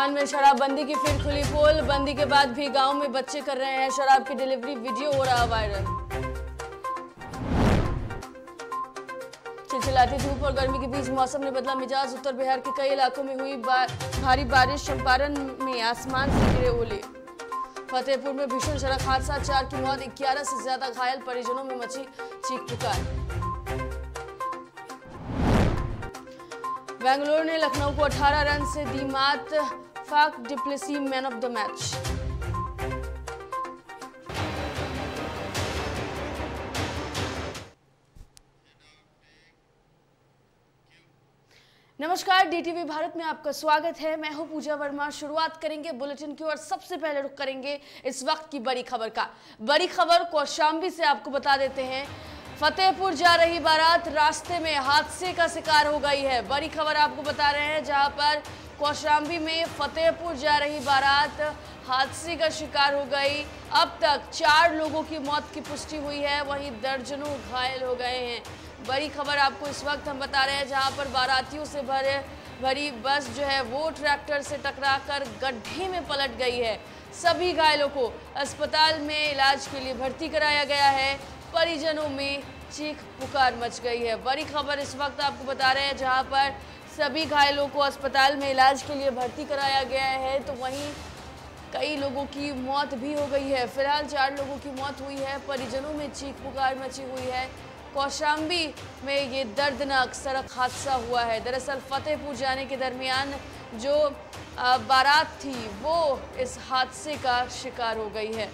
राजस्थान में शराबबंदी की फिर खुली पोल। बंदी के बाद भी गांव में बच्चे कर रहे हैं शराब की डिलीवरी, वीडियो हो रहा वायरल। चिलचिलाती धूप और गर्मी के बीच मौसम ने बदला मिजाज। उत्तर बिहार के कई इलाकों में हुई भारी बारिश। चंपारण में आसमान से गिरे ओले। फतेहपुर में भीषण सड़क हादसा, 4 की मौत, 11 से ज्यादा घायल। परिजनों में मची चीख पुकार। बेंगलुरु ने लखनऊ को 18 रन से दी मात। Faf du Plessis man of the match. नमस्कार, डीटीवी भारत में आपका स्वागत है। मैं हूं पूजा वर्मा। शुरुआत करेंगे बुलेटिन की और सबसे पहले रुक करेंगे इस वक्त की बड़ी खबर का। बड़ी खबर कौशाम्बी से आपको बता देते हैं। फतेहपुर जा रही बारात रास्ते में हादसे का शिकार हो गई है। बड़ी खबर आपको बता रहे हैं, जहां पर कौशाम्बी में फतेहपुर जा रही बारात हादसे का शिकार हो गई। अब तक 4 लोगों की मौत की पुष्टि हुई है, वहीं दर्जनों घायल हो गए हैं। बड़ी खबर आपको इस वक्त हम बता रहे हैं, जहां पर बारातियों से भरी बस जो है वो ट्रैक्टर से टकराकर गड्ढे में पलट गई है। सभी घायलों को अस्पताल में इलाज के लिए भर्ती कराया गया है। परिजनों में चीख पुकार मच गई है। बड़ी खबर इस वक्त आपको बता रहे हैं, जहां पर सभी घायलों को अस्पताल में इलाज के लिए भर्ती कराया गया है, तो वहीं कई लोगों की मौत भी हो गई है। फिलहाल 4 लोगों की मौत हुई है। परिजनों में चीख पुकार मची हुई है। कौशाम्बी में ये दर्दनाक सड़क हादसा हुआ है। दरअसल फतेहपुर जाने के दरमियान जो बारात थी वो इस हादसे का शिकार हो गई है।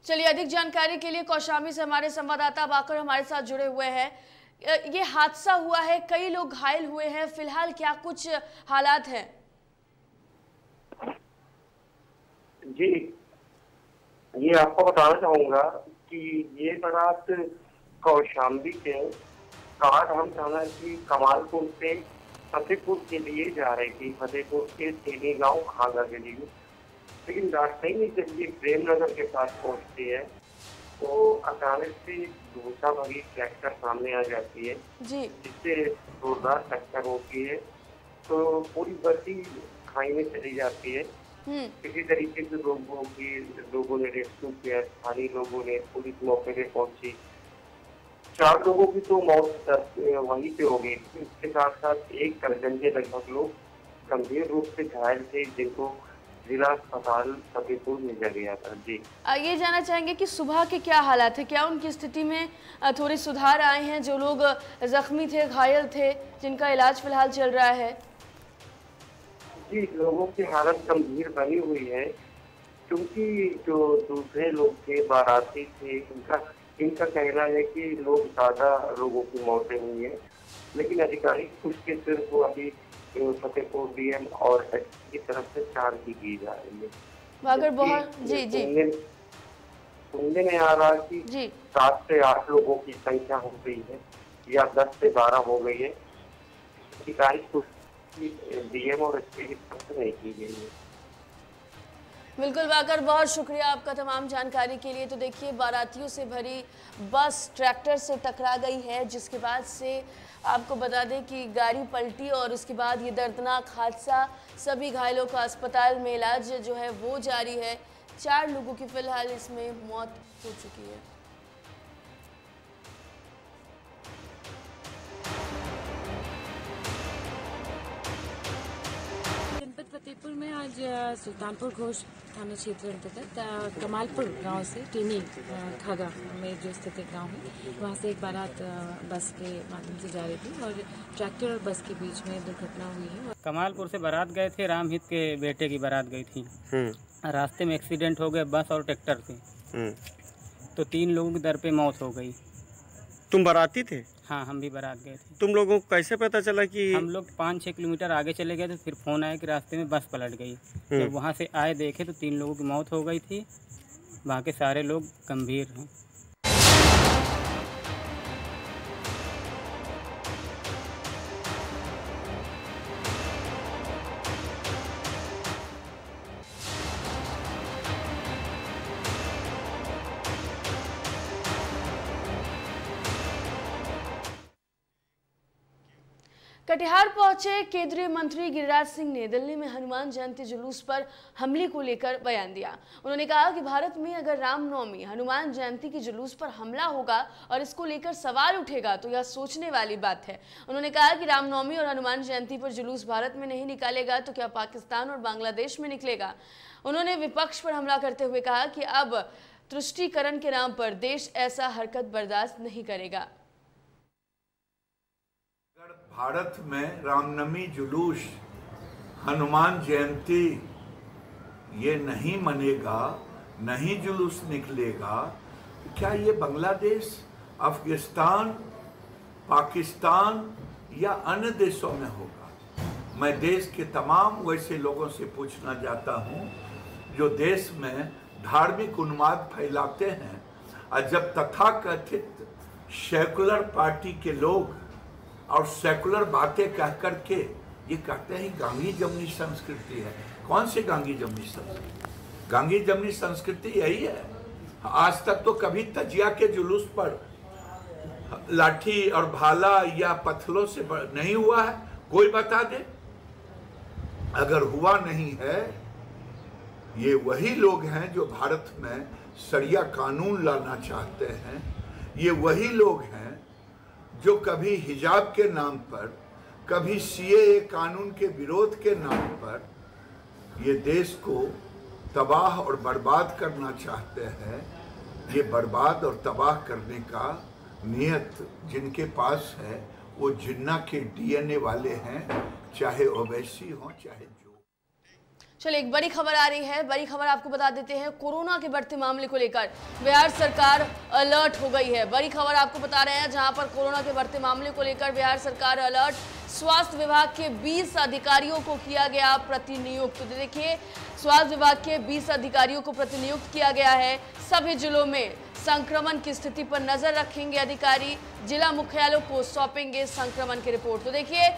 चलिए, अधिक जानकारी के लिए कौशाम्बी से हमारे संवाददाता बाकर हमारे साथ जुड़े हुए हैं। ये हादसा हुआ है, कई लोग घायल हुए हैं, फिलहाल क्या कुछ हालात हैं? जी, ये आपको बताना चाहूंगा कि ये बारात कौशाम्बी के काठहम थाना की कमालपुर से फतेहपुर के लिए जा रही थी, फतेहपुर के तेली गांव खागा के लिए। लेकिन रास्ते में जब ये प्रेमनगर के पास पहुंचती है तो अचानक से दूसरा भरी ट्रैक्टर सामने आ जाती है, जिससे जोरदार टक्कर होती है। तो पूरी बस ही खाई में चली जाती है। किसी तरीके से लोगों ने रेस्क्यू किया, स्थानीय लोगों ने, पुलिस मौके पे पहुंची। 4 लोगों की तो मौत वहीं पे हो गई। इसके साथ साथ 1 दर्जन के लगभग लोग गंभीर रूप से घायल थे, जिनको जिला अस्पताल फतेहपुर भेजा गया था। जी, ये जानना चाहेंगे कि सुबह के क्या हालात है, क्या उनकी स्थिति में थोड़ी सुधार आए हैं? जो लोग जख्मी थे, घायल थे, जिनका इलाज फिलहाल चल रहा है। जी, लोगों की हालत गंभीर बनी हुई है, क्योंकि जो दूसरे लोग थे, बाराती थे, इनका कहना है कि ज्यादा लोगों की मौतें हुई है। लेकिन अधिकारिक पुष्टि सिर्फ वो अभी फतेहपुर डीएम और एसपी की तरफ से 4 की जा रही है। मगर बहुत सुनने में आ रहा है कि 7 से 8 लोगों की संख्या हो गई है या 10 से 12 हो गई है। अधिकारिक पुष्टि डीएम और एसपी की तरफ से नहीं की गई है। बिल्कुल बाकर, बहुत शुक्रिया आपका तमाम जानकारी के लिए। तो देखिए, बारातियों से भरी बस ट्रैक्टर से टकरा गई है, जिसके बाद से आपको बता दें कि गाड़ी पलटी और उसके बाद ये दर्दनाक हादसा। सभी घायलों का अस्पताल में इलाज जो है वो जारी है। 4 लोगों की फिलहाल इसमें मौत हो चुकी है। जनपद फतेहपुर में आज सुल्तानपुर घोष थाना क्षेत्र अंतर्गत कमालपुर गांव से टीनी खागा में जो स्थित एक गाँव है, वहाँ से एक बारात बस के माध्यम से जा रही थी और ट्रैक्टर और बस के बीच में दुर्घटना हुई है। कमालपुर से बारात गए थे, रामहित के बेटे की बारात गई थी। रास्ते में एक्सीडेंट हो गए बस और ट्रैक्टर से, तो 3 लोगों की दर पे मौत हो गई। तुम बाराती थे? हाँ, हम भी बारात गए थे। तुम लोगों को कैसे पता चला कि? हम लोग 5-6 किलोमीटर आगे चले गए तो फिर फोन आया कि रास्ते में बस पलट गई। जब वहाँ से आए देखे तो 3 लोगों की मौत हो गई थी। वहाँ के सारे लोग गंभीर हैं। कटिहार पहुंचे केंद्रीय मंत्री गिरिराज सिंह ने दिल्ली में हनुमान जयंती जुलूस पर हमले को लेकर बयान दिया। उन्होंने कहा कि भारत में अगर रामनवमी हनुमान जयंती के जुलूस पर हमला होगा और इसको लेकर सवाल उठेगा तो यह सोचने वाली बात है। उन्होंने कहा कि रामनवमी और हनुमान जयंती पर जुलूस भारत में नहीं निकालेगा तो क्या पाकिस्तान और बांग्लादेश में निकलेगा। उन्होंने विपक्ष पर हमला करते हुए कहा कि अब तुष्टीकरण के नाम पर देश ऐसा हरकत बर्दाश्त नहीं करेगा। भारत में रामनवमी जुलूस हनुमान जयंती ये नहीं मनेगा, नहीं जुलूस निकलेगा, क्या ये बांग्लादेश, अफगानिस्तान, पाकिस्तान या अन्य देशों में होगा? मैं देश के तमाम वैसे लोगों से पूछना चाहता हूँ जो देश में धार्मिक उन्माद फैलाते हैं और जब तथाकथित सेकुलर पार्टी के लोग और सेकुलर बातें कह करके ये कहते हैं गांगी जमनी संस्कृति है। कौन सी गांगी जमनी संस्कृति? गांगी जमनी संस्कृति यही है। आज तक तो कभी तजिया के जुलूस पर लाठी और भाला या पत्थरों से नहीं हुआ है, कोई बता दे। अगर हुआ नहीं है, ये वही लोग हैं जो भारत में शरिया कानून लाना चाहते हैं। ये वही लोग हैं जो कभी हिजाब के नाम पर, कभी सीएए कानून के विरोध के नाम पर ये देश को तबाह और बर्बाद करना चाहते हैं। ये बर्बाद और तबाह करने का नियत जिनके पास है वो जिन्ना के डीएनए वाले हैं, चाहे ओवैसी हो चाहे जो। चलिए एक बड़ी खबर आ रही है। बड़ी खबर आपको बता देते हैं, कोरोना के बढ़ते मामले को लेकर बिहार सरकार अलर्ट हो गई है। बड़ी खबर आपको बता रहे हैं, जहां पर कोरोना के बढ़ते मामले को लेकर बिहार सरकार अलर्ट। स्वास्थ्य विभाग के 20 अधिकारियों को किया गया प्रतिनियुक्त। तो देखिए, स्वास्थ्य विभाग के 20 अधिकारियों को प्रतिनियुक्त किया गया है। सभी जिलों में संक्रमण की स्थिति पर नजर रखेंगे अधिकारी, जिला मुख्यालयों को सौंपेंगे संक्रमण की रिपोर्ट। तो देखिए,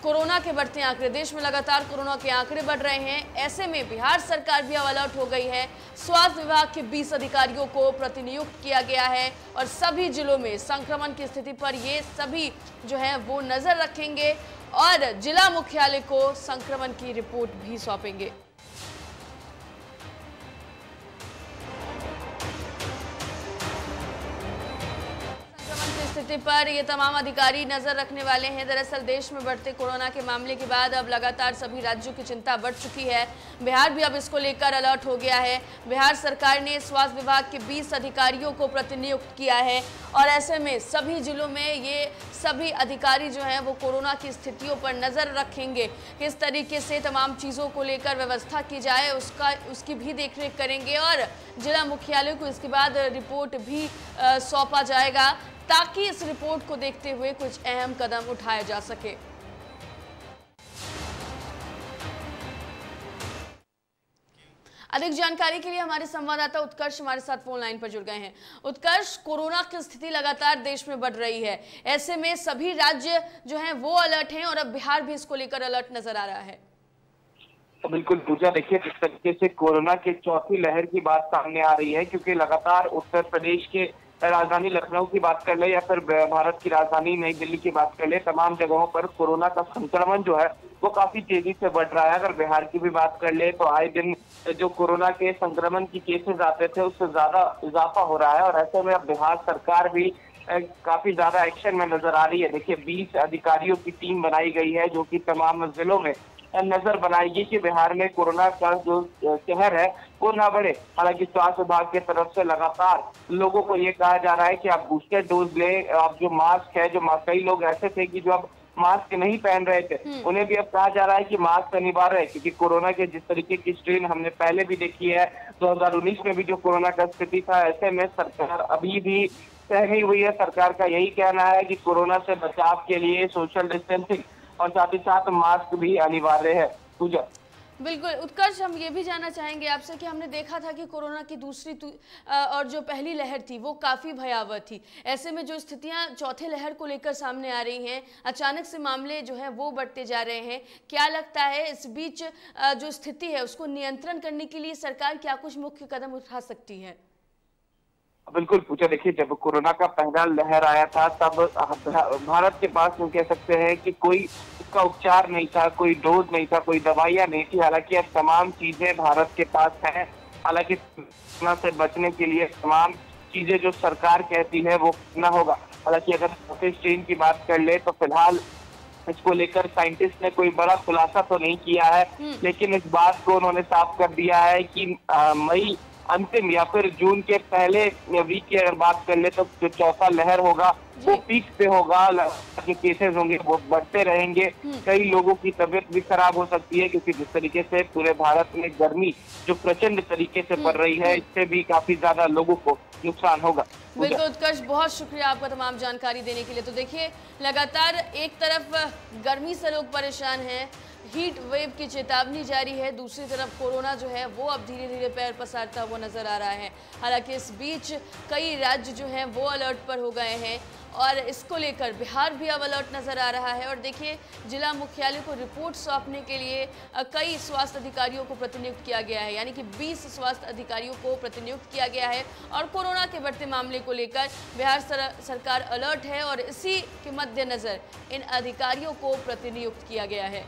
कोरोना के बढ़ते आंकड़े, देश में लगातार कोरोना के आंकड़े बढ़ रहे हैं। ऐसे में बिहार सरकार भी अब अलर्ट हो गई है। स्वास्थ्य विभाग के 20 अधिकारियों को प्रतिनियुक्त किया गया है और सभी जिलों में संक्रमण की स्थिति पर ये सभी जो है वो नजर रखेंगे और जिला मुख्यालय को संक्रमण की रिपोर्ट भी सौंपेंगे। स्थिति पर ये तमाम अधिकारी नजर रखने वाले हैं। दरअसल देश में बढ़ते कोरोना के मामले के बाद अब लगातार सभी राज्यों की चिंता बढ़ चुकी है। बिहार भी अब इसको लेकर अलर्ट हो गया है। बिहार सरकार ने स्वास्थ्य विभाग के 20 अधिकारियों को प्रतिनियुक्त किया है और ऐसे में सभी जिलों में ये सभी अधिकारी जो हैं वो कोरोना की स्थितियों पर नजर रखेंगे। किस तरीके से तमाम चीज़ों को लेकर व्यवस्था की जाए उसकी भी देखरेख करेंगे और जिला मुख्यालय को इसके बाद रिपोर्ट भी सौंपा जाएगा ताकि इस रिपोर्ट को देखते हुए कुछ अहम कदम उठाए जा सके। अधिक जानकारी के लिए हमारे संवाददाता उत्कर्ष हमारे साथ फोन लाइन पर जुड़ गए हैं। उत्कर्ष, कोरोना की स्थिति लगातार देश में बढ़ रही है, ऐसे में सभी राज्य जो हैं वो अलर्ट हैं और अब बिहार भी इसको लेकर अलर्ट नजर आ रहा है। तो बिल्कुल पूजा, देखिए जिस तरीके से कोरोना के चौथी लहर की बात सामने आ रही है, क्योंकि लगातार उत्तर प्रदेश के राजधानी लखनऊ की बात कर ले या फिर भारत की राजधानी नई दिल्ली की बात कर ले, तमाम जगहों पर कोरोना का संक्रमण जो है वो काफी तेजी से बढ़ रहा है। अगर बिहार की भी बात कर ले तो आए दिन जो कोरोना के संक्रमण की केसेस आते थे उससे ज्यादा इजाफा हो रहा है और ऐसे में अब बिहार सरकार भी काफी ज्यादा एक्शन में नजर आ रही है। देखिए 20 अधिकारियों की टीम बनाई गई है जो कि तमाम जिलों में नजर बनाएगी कि बिहार में कोरोना का जो कहर है वो ना बढ़े। हालांकि स्वास्थ्य विभाग की तरफ से लगातार लोगों को ये कहा जा रहा है कि आप बूस्टर डोज ले, आप जो मास्क है, जो कई लोग ऐसे थे कि जो अब मास्क नहीं पहन रहे थे उन्हें भी अब कहा जा रहा है कि मास्क अनिवार्य है, क्योंकि कोरोना के जिस तरीके की स्ट्रेन हमने पहले भी देखी है, 2019 में भी जो कोरोना का स्थिति था, ऐसे में सरकार अभी भी सहमी हुई है। सरकार का यही कहना है कि कोरोना से बचाव के लिए सोशल डिस्टेंसिंग और साथ ही साथ मास्क भी अनिवार्य है। पूजा, बिल्कुल उत्कर्ष, हम ये भी जानना चाहेंगे आपसे कि हमने देखा था कि कोरोना की दूसरी और जो पहली लहर थी वो काफ़ी भयावह थी। ऐसे में जो स्थितियां चौथे लहर को लेकर सामने आ रही हैं, अचानक से मामले जो हैं वो बढ़ते जा रहे हैं, क्या लगता है इस बीच जो स्थिति है उसको नियंत्रण करने के लिए सरकार क्या कुछ मुख्य कदम उठा सकती है? बिल्कुल पूछा। देखिए, जब कोरोना का पहला लहर आया था तब भारत के पास हम कह सकते हैं कि कोई इसका उपचार नहीं था, कोई डोज नहीं था, कोई दवाइयां नहीं थी। हालांकि अब तमाम चीजें भारत के पास है। हालांकि कोरोना से बचने के लिए तमाम चीजें जो सरकार कहती है वो करना होगा। हालांकि अगर चौथे स्ट्रेन की बात कर ले तो फिलहाल इसको लेकर साइंटिस्ट ने कोई बड़ा खुलासा तो नहीं किया है, लेकिन इस बात को उन्होंने साफ कर दिया है कि मई अंतिम या फिर जून के पहले वीक की अगर बात कर ले तो जो चौथा लहर होगा वो पीक पे होगा। जो केसेस होंगे वो बढ़ते रहेंगे। कई लोगों की तबीयत भी खराब हो सकती है, क्योंकि जिस तरीके से पूरे भारत में गर्मी जो प्रचंड तरीके से पड़ रही है, इससे भी काफी ज्यादा लोगों को नुकसान होगा। बिल्कुल उत्कर्ष, बहुत शुक्रिया आपका तमाम जानकारी देने के लिए। तो देखिए, लगातार एक तरफ गर्मी से लोग परेशान हैं, हीट वेव की चेतावनी जारी है, दूसरी तरफ कोरोना जो है वो अब धीरे धीरे पैर पसारता हुआ नजर आ रहा है। हालांकि इस बीच कई राज्य जो हैं वो अलर्ट पर हो गए हैं और इसको लेकर बिहार भी अब अलर्ट नजर आ रहा है। और देखिए, जिला मुख्यालय को रिपोर्ट सौंपने के लिए कई स्वास्थ्य अधिकारियों को प्रतिनियुक्त किया गया है, यानी कि 20 स्वास्थ्य अधिकारियों को प्रतिनियुक्त किया गया है। और कोरोना के बढ़ते मामले को लेकर बिहार सरकार अलर्ट है और इसी के मद्देनजर इन अधिकारियों को प्रतिनियुक्त किया गया है।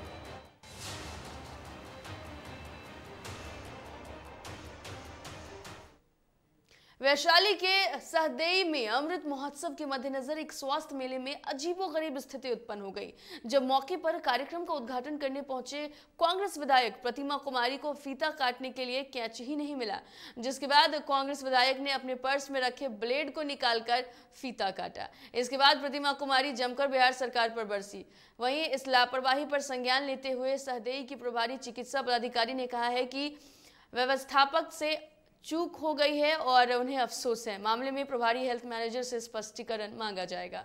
वैशाली के सहदेई में अमृत महोत्सव के मद्देनजर एक स्वास्थ्य मेले में अजीबोगरीब स्थिति उत्पन्न हो गई, जब मौके पर कार्यक्रम का उद्घाटन करने पहुंचे कांग्रेस विधायक प्रतिमा कुमारी को फीता काटने के लिए कैंची ही नहीं मिला, जिसके बाद कांग्रेस विधायक ने अपने पर्स में रखे ब्लेड को निकालकर फीता काटा। इसके बाद प्रतिमा कुमारी जमकर बिहार सरकार पर बरसी। वहीं इस लापरवाही पर संज्ञान लेते हुए सहदेई की प्रभारी चिकित्सा पदाधिकारी ने कहा है कि व्यवस्थापक से चूक हो गई है और उन्हें अफसोस है। मामले में प्रभारी हेल्थ मैनेजर से स्पष्टीकरण मांगा जाएगा।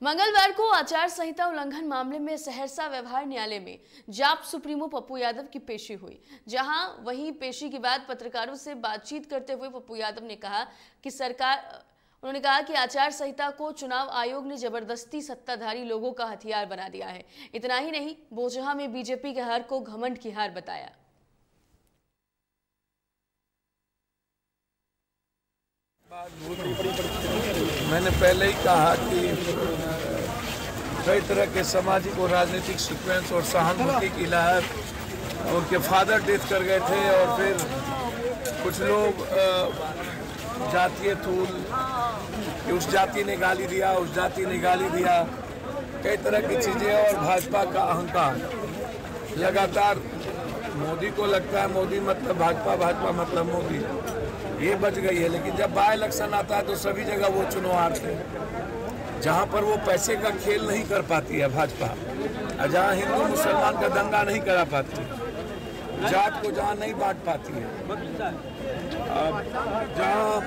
मंगलवार को आचार संहिता उल्लंघन मामले में सहरसा व्यवहार न्यायालय में जाप सुप्रीमो पप्पू यादव की पेशी हुई, जहां वहीं पेशी के बाद पत्रकारों से बातचीत करते हुए पप्पू यादव ने कहा कि उन्होंने कहा कि आचार संहिता को चुनाव आयोग ने जबरदस्ती सत्ताधारी लोगों का हथियार बना दिया है। इतना ही नहीं, बोचहा में बीजेपी के हार को घमंड की हार बताया। मैंने पहले ही कहा कि कई तरह के सामाजिक और राजनीतिक सीक्वेंस और सहानुभूति की लहर, उनके फादर डेथ कर गए थे और फिर कुछ लोग जातीय थूल कि उस जाति ने गाली दिया, उस जाति ने गाली दिया, कई तरह की चीज़ें और भाजपा का अहंकार। लगातार मोदी को लगता है मोदी मतलब भाजपा, भाजपा मतलब मोदी, ये बच गई है। लेकिन जब बाय इलेक्शन आता है तो सभी जगह वो चुनाव हारते हैं। जहाँ पर वो पैसे का खेल नहीं कर पाती है भाजपा, और जहाँ हिंदू मुसलमान का दंगा नहीं करा पाती, जात को जहाँ नहीं बांट पाती है, जहाँ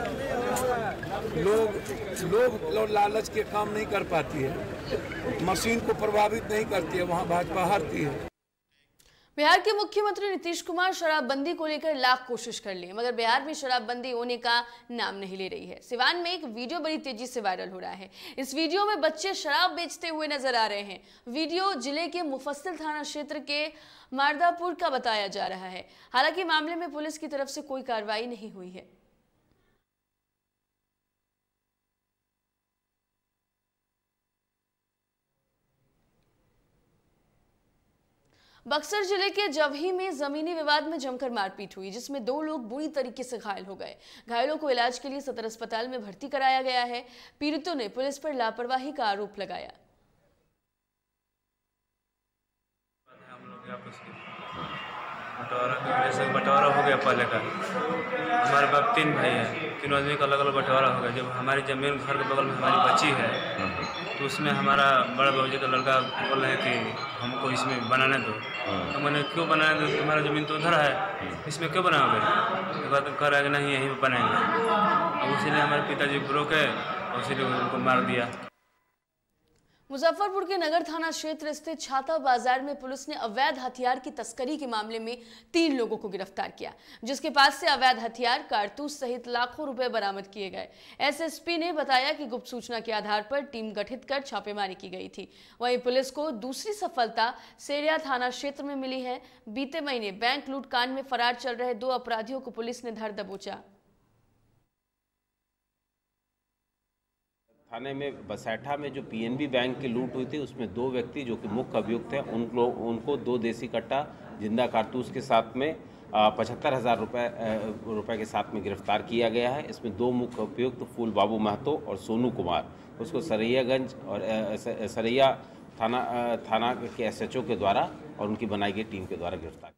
लोग लालच के काम नहीं कर पाती है, मशीन को प्रभावित नहीं करती है, वहाँ भाजपा हारती है। बिहार के मुख्यमंत्री नीतीश कुमार शराबबंदी को लेकर लाख कोशिश कर लिए, मगर बिहार में शराबबंदी होने का नाम नहीं ले रही है। सिवान में एक वीडियो बड़ी तेजी से वायरल हो रहा है। इस वीडियो में बच्चे शराब बेचते हुए नजर आ रहे हैं। वीडियो जिले के मुफस्सिल थाना क्षेत्र के मारदापुर का बताया जा रहा है। हालांकि मामले में पुलिस की तरफ से कोई कार्रवाई नहीं हुई है। बक्सर जिले के जवही में जमीनी विवाद में जमकर मारपीट हुई, जिसमें 2 लोग बुरी तरीके से घायल हो गए। घायलों को इलाज के लिए सदर अस्पताल में भर्ती कराया गया है। पीड़ितों ने पुलिस पर लापरवाही का आरोप लगाया। बंटवारा हो गया पहले का। हमारे बाप 3 भाई हैं, 3 आदमी का अलग अलग बंटवारा हो गया। जब हमारी जमीन घर के बगल में हमारी बची है तो उसमें हमारा बड़ा बाबूजी का लड़का बोल रहे हैं कि हमको इसमें बनाने दो। तो मैंने क्यों बनाने दो, तुम्हारा ज़मीन तो उधर है, इसमें क्यों बनाओगे? तो बात कह रहा है कि नहीं यहीं पर बनाएंगे। अब इसीलिए हमारे पिताजी रोके और इसीलिए उनको मार दिया। मुजफ्फरपुर के नगर थाना क्षेत्र स्थित छाता बाजार में पुलिस ने अवैध हथियार की तस्करी के मामले में 3 लोगों को गिरफ्तार किया, जिसके पास से अवैध हथियार, कारतूस सहित लाखों रुपए बरामद किए गए। एसएसपी ने बताया कि गुप्त सूचना के आधार पर टीम गठित कर छापेमारी की गई थी। वहीं पुलिस को दूसरी सफलता सेरिया थाना क्षेत्र में मिली है। बीते महीने बैंक लूट कांड में फरार चल रहे 2 अपराधियों को पुलिस ने धर दबोचा। थाने में बसैठा में जो पीएनबी बैंक की लूट हुई थी उसमें 2 व्यक्ति जो कि मुख्य अभियुक्त हैं उनको 2 देसी कट्टा जिंदा कारतूस के साथ में 75,000 रुपए के साथ में गिरफ्तार किया गया है। इसमें 2 मुख्य अभियुक्त फूल बाबू महतो और सोनू कुमार उसको सरैयागंज और सरैया थाना के एसएचओ के द्वारा और उनकी बनाई गई टीम के द्वारा गिरफ्तार।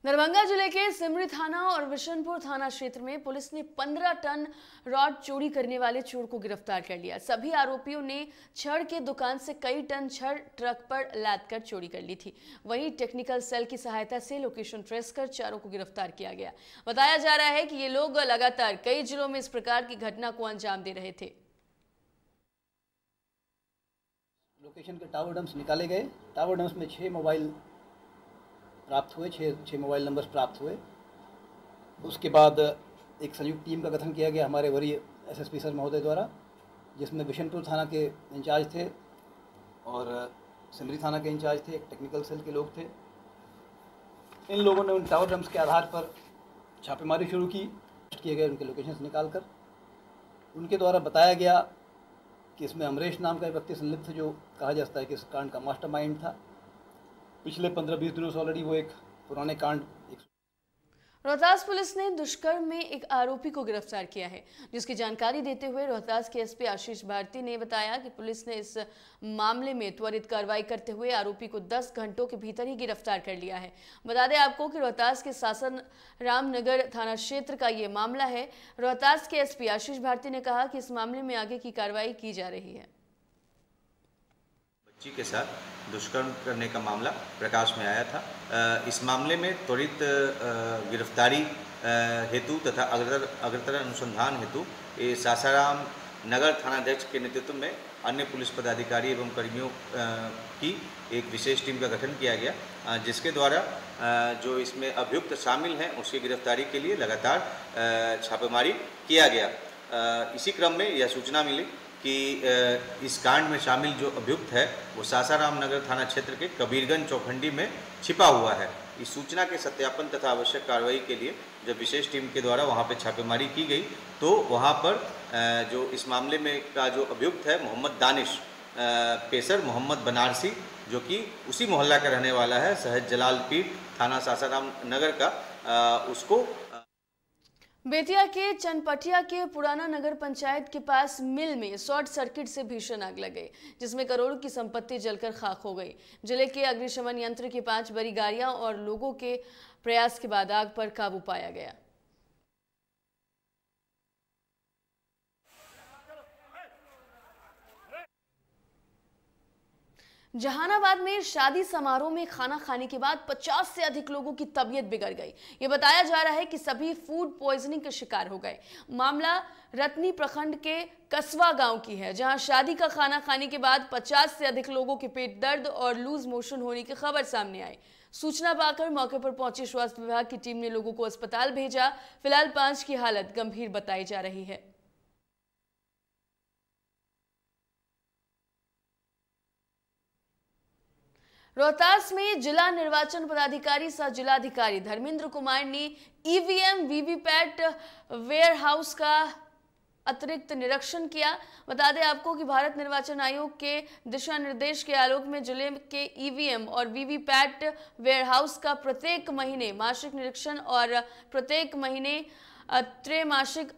दरभंगा जिले के सिमरी थाना और विशनपुर थाना क्षेत्र में पुलिस ने 15 टन रॉड चोरी करने वाले चोर को गिरफ्तार कर लिया। सभी आरोपियों ने छड़ के दुकान से कई टन छड़ ट्रक पर लाद कर चोरी कर ली थी। वहीं टेक्निकल सेल की सहायता से लोकेशन ट्रेस कर चारों को गिरफ्तार किया गया। बताया जा रहा है कि ये लोग लगातार कई जिलों में इस प्रकार की घटना को अंजाम दे रहे थे। लोकेशन के टावर डंप्स निकाले गए। टावर डंप्स में 6 मोबाइल प्राप्त हुए, 6 मोबाइल नंबर्स प्राप्त हुए। उसके बाद एक संयुक्त टीम का गठन किया गया हमारे वरीय एसएसपी सर महोदय द्वारा, जिसमें बिशनपुर थाना के इंचार्ज थे और सिमरी थाना के इंचार्ज थे, एक टेक्निकल सेल के लोग थे। इन लोगों ने उन टावर डंप्स के आधार पर छापेमारी शुरू की। किए गए उनके लोकेशंस निकालकर उनके द्वारा बताया गया कि इसमें अमरेश नाम का एक व्यक्ति संलिप्त है, जो कहा जाता है कि इस कांड का मास्टरमाइंड था। पिछले 15-20 दिनों से ऑलरेडी वो एक पुराने कांड। रोहतास पुलिस ने दुष्कर्म में एक आरोपी को गिरफ्तार किया है, जिसकी जानकारी देते हुए रोहतास के एसपी आशीष भारती ने बताया कि पुलिस ने इस मामले में त्वरित कार्रवाई करते हुए आरोपी को 10 घंटों के भीतर ही गिरफ्तार कर लिया है। बता दें आपको कि रोहतास के सासन रामनगर थाना क्षेत्र का ये मामला है। रोहतास के एसपी आशीष भारती ने कहा कि इस मामले में आगे की कार्रवाई की जा रही है। बच्ची के साथ दुष्कर्म करने का मामला प्रकाश में आया था। इस मामले में त्वरित गिरफ्तारी हेतु तथा अग्रतर अनुसंधान हेतु सासाराम नगर थानाध्यक्ष के नेतृत्व में अन्य पुलिस पदाधिकारी एवं कर्मियों की एक विशेष टीम का गठन किया गया, जिसके द्वारा जो इसमें अभियुक्त शामिल हैं उसकी गिरफ्तारी के लिए लगातार छापेमारी किया गया। इसी क्रम में यह सूचना मिली कि इस कांड में शामिल जो अभियुक्त है वो सासाराम नगर थाना क्षेत्र के कबीरगंज चौखंडी में छिपा हुआ है। इस सूचना के सत्यापन तथा आवश्यक कार्रवाई के लिए जब विशेष टीम के द्वारा वहां पर छापेमारी की गई तो वहां पर जो इस मामले में का जो अभियुक्त है मोहम्मद दानिश पेसर मोहम्मद बनारसी, जो कि उसी मोहल्ला का रहने वाला है, सहज जलालपीर थाना सासाराम नगर का, उसको बेतिया के चनपटिया के पुराना नगर पंचायत के पास मिल में शॉर्ट सर्किट से भीषण आग लग गई, जिसमें करोड़ों की संपत्ति जलकर खाक हो गई। जिले के अग्निशमन यंत्र की 5 बड़ी गाड़ियां और लोगों के प्रयास के बाद आग पर काबू पाया गया। जहानाबाद में शादी समारोह में खाना खाने के बाद 50 से अधिक लोगों की तबीयत बिगड़ गई। ये बताया जा रहा है कि सभी फूड पॉइजनिंग के शिकार हो गए। मामला रतनी प्रखंड के कसवा गांव की है, जहां शादी का खाना खाने के बाद 50 से अधिक लोगों के पेट दर्द और लूज मोशन होने की खबर सामने आई। सूचना पाकर मौके पर पहुंची स्वास्थ्य विभाग की टीम ने लोगों को अस्पताल भेजा। फिलहाल 5 की हालत गंभीर बताई जा रही है। रोहतास में जिला निर्वाचन पदाधिकारी सह जिलाधिकारी धर्मेंद्र कुमार ने ईवीएम वीवीपैट वेयर हाउस का अतिरिक्त निरीक्षण किया। बता दें आपको कि भारत निर्वाचन आयोग के दिशा निर्देश के आलोक में जिले के ईवीएम और वीवीपैट वेयर हाउस का प्रत्येक महीने मासिक निरीक्षण और प्रत्येक महीने त्रैमासिक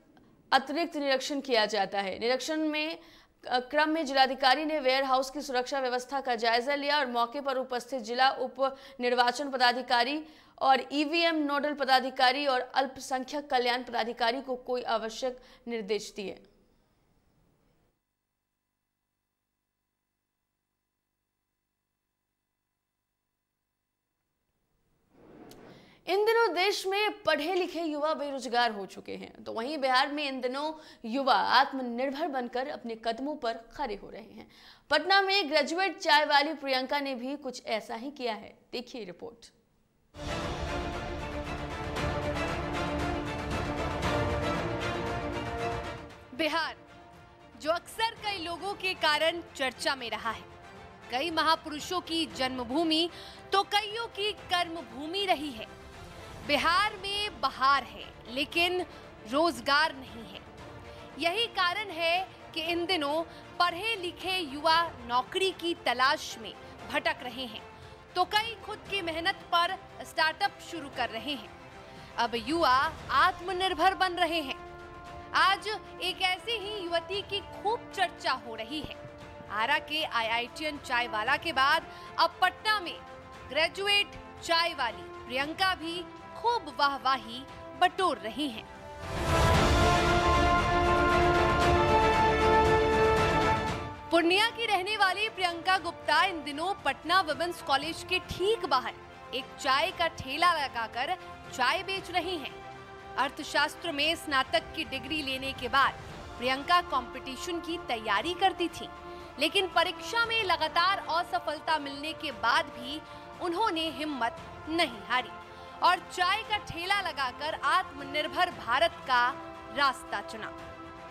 अतिरिक्त निरीक्षण किया जाता है। निरीक्षण में क्रम में जिलाधिकारी ने वेयर हाउस की सुरक्षा व्यवस्था का जायजा लिया और मौके पर उपस्थित जिला उप निर्वाचन पदाधिकारी और ईवीएम नोडल पदाधिकारी और अल्पसंख्यक कल्याण पदाधिकारी को कोई आवश्यक निर्देश दिए। इन दिनों देश में पढ़े लिखे युवा बेरोजगार हो चुके हैं, तो वहीं बिहार में इन दिनों युवा आत्मनिर्भर बनकर अपने कदमों पर खड़े हो रहे हैं। पटना में ग्रेजुएट चाय वाली प्रियंका ने भी कुछ ऐसा ही किया है। देखिए रिपोर्ट। बिहार, जो अक्सर कई लोगों के कारण चर्चा में रहा है, कई महापुरुषों की जन्मभूमि तो कईयों की कर्मभूमि रही है। बिहार में बहार है लेकिन रोजगार नहीं है। यही कारण है कि इन दिनों पढ़े लिखे युवा नौकरी की तलाश में भटक रहे हैं, तो कई खुद की मेहनत पर स्टार्टअप शुरू कर रहे हैं। अब युवा आत्मनिर्भर बन रहे हैं। आज एक ऐसी ही युवती की खूब चर्चा हो रही है। आरा के IITian चाय वाला के बाद अब पटना में ग्रेजुएट चाय वाली प्रियंका भी खूब वाहवाही बटोर रही हैं। पूर्णिया की रहने वाली प्रियंका गुप्ता इन दिनों पटना विमेंस कॉलेज के ठीक बाहर एक चाय का ठेला लगाकर चाय बेच रही हैं। अर्थशास्त्र में स्नातक की डिग्री लेने के बाद प्रियंका कंपटीशन की तैयारी करती थी, लेकिन परीक्षा में लगातार असफलता मिलने के बाद भी उन्होंने हिम्मत नहीं हारी और चाय का ठेला लगाकर आत्मनिर्भर भारत का रास्ता चुना।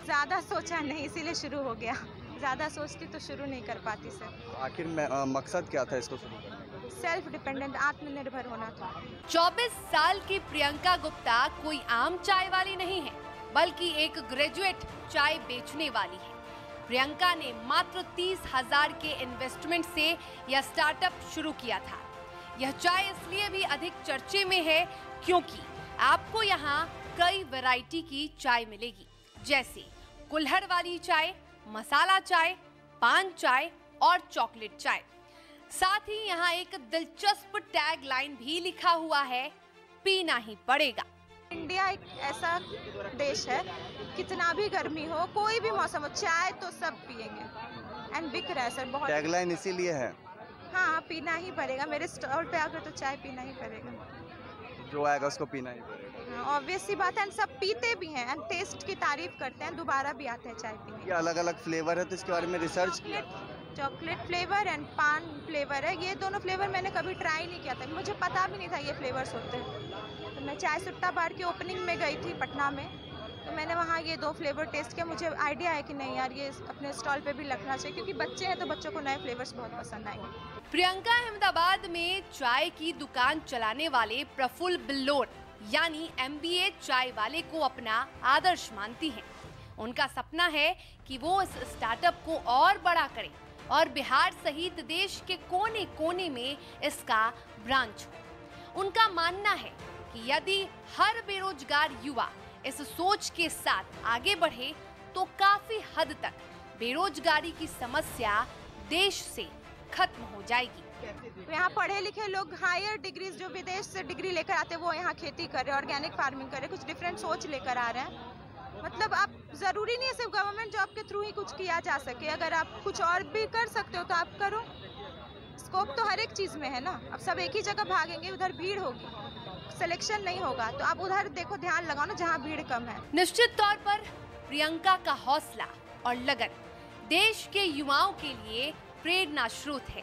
ज्यादा सोचा नहीं, इसीलिए शुरू हो गया। ज्यादा सोचती तो शुरू नहीं कर पाती सर। आखिर मकसद क्या था इसको शुरू करने का? सेल्फ डिपेंडेंट, आत्मनिर्भर होना था। 24 साल की प्रियंका गुप्ता कोई आम चाय वाली नहीं है, बल्कि एक ग्रेजुएट चाय बेचने वाली है। प्रियंका ने मात्र 30,000 के इन्वेस्टमेंट से यह स्टार्टअप शुरू किया था। यह चाय इसलिए भी अधिक चर्चे में है क्योंकि आपको यहाँ कई वैरायटी की चाय मिलेगी, जैसे कुल्हड़ वाली चाय, मसाला चाय, पान चाय और चॉकलेट चाय। साथ ही यहाँ एक दिलचस्प टैग लाइन भी लिखा हुआ है, पीना ही पड़ेगा। इंडिया एक ऐसा देश है, कितना भी गर्मी हो, कोई भी मौसम हो, चाय तो सब पिएंगे एंड बिक रहा है सर बहुत। टैगलाइन इसीलिए है। हाँ, पीना ही पड़ेगा। मेरे स्टॉल पे आकर तो चाय पीना ही पड़ेगा। जो आएगा उसको पीना ही पड़ेगा। ऑब्वियस सी बात है, सब पीते भी हैं, टेस्ट की तारीफ करते हैं, दोबारा भी आते हैं चाय पीने। ये अलग अलग फ्लेवर है, तो इसके बारे में रिसर्च किया? चॉकलेट फ्लेवर एंड पान फ्लेवर है। ये दोनों फ्लेवर मैंने कभी ट्राई नहीं किया था, मुझे पता भी नहीं था ये फ्लेवर्स होते हैं। तो मैं चाय सुट्टा बार की ओपनिंग में गई थी पटना में, तो मैंने वहाँ ये 2 फ्लेवर टेस्ट किया। मुझे आइडिया है कि नहीं यार, ये अपने स्टॉल पे भी रखना चाहिए, क्योंकि बच्चे हैं तो बच्चों को नए फ्लेवर्स बहुत पसंद आएंगे। प्रियंका अहमदाबाद में चाय की दुकान चलाने वाले प्रफुल्ल बिल्लोर यानी MBA चाय वाले को अपना आदर्श मानती हैं। उनका सपना है कि वो इस स्टार्टअप को और बड़ा करें और बिहार सहित देश के कोने कोने में इसका ब्रांच हो। उनका मानना है कि यदि हर बेरोजगार युवा इस सोच के साथ आगे बढ़े तो काफी हद तक बेरोजगारी की समस्या देश से खत्म हो जाएगी। तो यहाँ पढ़े लिखे लोग हायर डिग्रीज जो विदेश से डिग्री लेकर आते हैं, वो यहाँ खेती कर रहे हैं, ऑर्गेनिक फार्मिंग कर रहे हैं, कुछ डिफरेंट सोच लेकर आ रहे हैं। मतलब आप जरूरी नहीं है सिर्फ गवर्नमेंट जॉब के थ्रू ही कुछ किया जा सके। अगर आप कुछ और भी कर सकते हो तो आप करो। स्कोप तो हर एक चीज में है ना। अब सब एक ही जगह भागेंगे, उधर भीड़ होगी, सिलेक्शन नहीं होगा, तो आप उधर देखो, ध्यान लगाओ ना जहाँ भीड़ कम है। निश्चित तौर पर प्रियंका का हौसला और लगन देश के युवाओं के लिए प्रेरणा स्रोत है।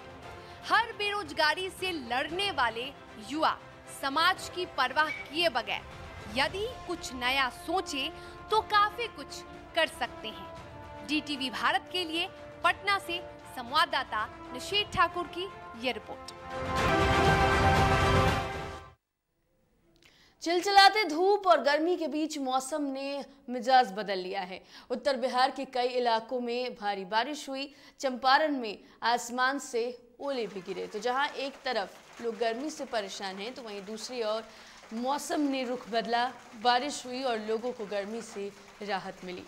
हर बेरोजगारी से लड़ने वाले युवा समाज की परवाह किए बगैर यदि कुछ नया सोचे तो काफी कुछ कर सकते हैं। DTV भारत के लिए पटना से संवाददाता निषेध ठाकुर की ये रिपोर्ट। चिलचिलाते धूप और गर्मी के बीच मौसम ने मिजाज बदल लिया है। उत्तर बिहार के कई इलाकों में भारी बारिश हुई। चंपारण में आसमान से ओले भी गिरे। तो जहां एक तरफ लोग गर्मी से परेशान हैं, तो वहीं दूसरी ओर मौसम ने रुख बदला। बारिश हुई और लोगों को गर्मी से राहत मिली।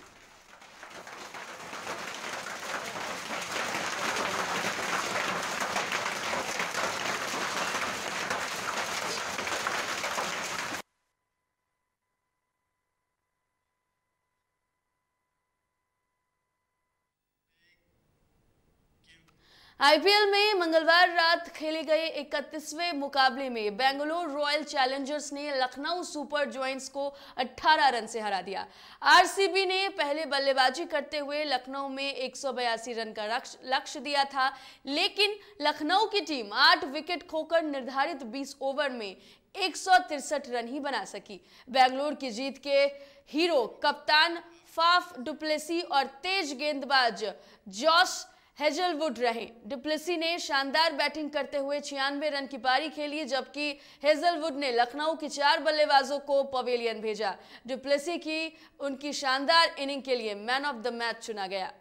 आईपीएल में मंगलवार रात खेले गए 31वें मुकाबले में बेंगलुरु रॉयल चैलेंजर्स ने लखनऊ सुपर जॉयंट्स को 18 रन से हरा दिया। आरसीबी ने पहले बल्लेबाजी करते हुए लखनऊ में 182 रन का लक्ष्य दिया था, लेकिन लखनऊ की टीम 8 विकेट खोकर निर्धारित 20 ओवर में 163 रन ही बना सकी। बेंगलुरु की जीत के हीरो कप्तान फाफ डुप्लेसी और तेज गेंदबाज जॉश हेजलवुड रहे। डुप्लेसी ने शानदार बैटिंग करते हुए 96 रन की पारी खेली, जबकि हेजलवुड ने लखनऊ के 4 बल्लेबाजों को पवेलियन भेजा। डुप्लेसी की उनकी शानदार इनिंग के लिए मैन ऑफ द मैच चुना गया।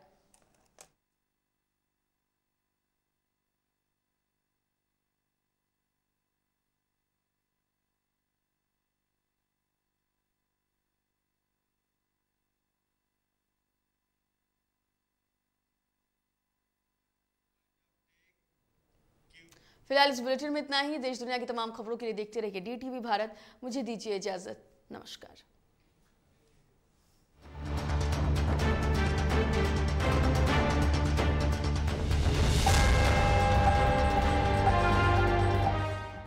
फिलहाल इस बुलेटिन में इतना ही। देश दुनिया की तमाम खबरों के लिए देखते रहिए DTV भारत। मुझे दीजिए इजाजत। नमस्कार।